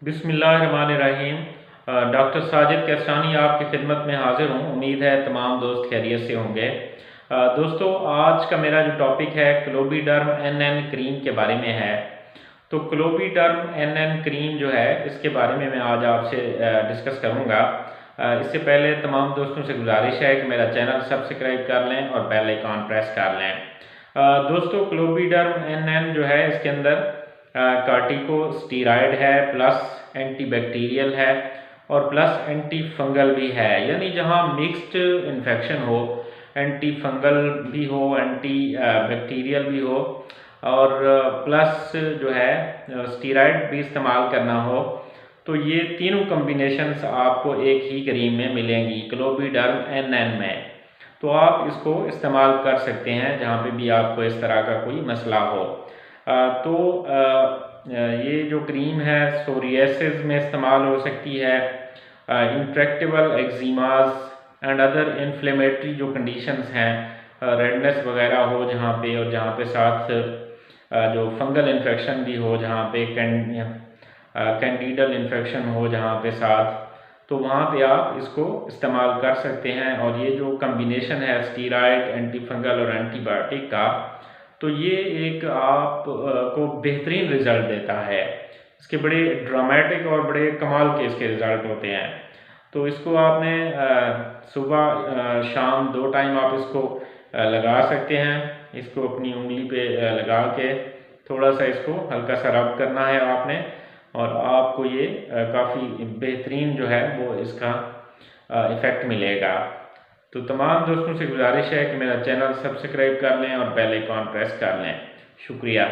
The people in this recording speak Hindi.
बिस्मिल्लाहिर्रहमानिर्रहीम। डॉक्टर साजिद कैसानी आपकी खिदमत में हाजिर हूँ। उम्मीद है तमाम दोस्त खैरियत से होंगे। दोस्तों, आज का मेरा जो टॉपिक है क्लोबीडर्म NN क्रीम के बारे में है। तो क्लोबीडर्म NN क्रीम जो है इसके बारे में मैं आज आपसे डिस्कस करूँगा। इससे पहले तमाम दोस्तों से गुजारिश है कि मेरा चैनल सब्सक्राइब कर लें और बेल आइकॉन प्रेस कर लें। दोस्तों, क्लोबीडर्म NN जो है इसके अंदर कार्टिकोस्टीराइड है, प्लस एंटीबैक्टीरियल है और प्लस एंटी फंगल भी है। यानी जहाँ मिक्स्ड इन्फेक्शन हो, एंटी फंगल भी हो, एंटी बैक्टीरियल भी हो और प्लस जो है स्टीराइड भी इस्तेमाल करना हो, तो ये तीनों कम्बिनेशंस आपको एक ही क्रीम में मिलेंगी क्लोबीडर्म NN में। तो आप इसको इस्तेमाल कर सकते हैं जहाँ पे भी आपको इस तरह का कोई मसला हो। ये जो क्रीम है सोरियासिस में इस्तेमाल हो सकती है, इंट्रैक्टेबल एक्जिमास एंड अदर इन्फ्लेमेटरी जो कंडीशंस हैं, रेडनेस वगैरह हो जहाँ पे, और जहाँ पे साथ जो फंगल इन्फेक्शन भी हो, जहाँ पे कैंडिडल इन्फेक्शन हो जहाँ पे साथ, तो वहाँ पे आप इसको इस्तेमाल कर सकते हैं। और ये जो कम्बिनेशन है स्टीराइड, एंटी फंगल और एंटीबायोटिक का, तो ये एक आप को बेहतरीन रिज़ल्ट देता है। इसके बड़े ड्रामेटिक और बड़े कमाल के इसके रिज़ल्ट होते हैं। तो इसको आपने सुबह शाम 2 टाइम आप इसको लगा सकते हैं। इसको अपनी उंगली पे लगा के थोड़ा सा इसको हल्का सा रब करना है आपने, और आपको ये काफ़ी बेहतरीन जो है वो इसका इफ़ेक्ट मिलेगा। तो तमाम दोस्तों से गुजारिश है कि मेरा चैनल सब्सक्राइब कर लें और बेल आइकॉन प्रेस कर लें। शुक्रिया।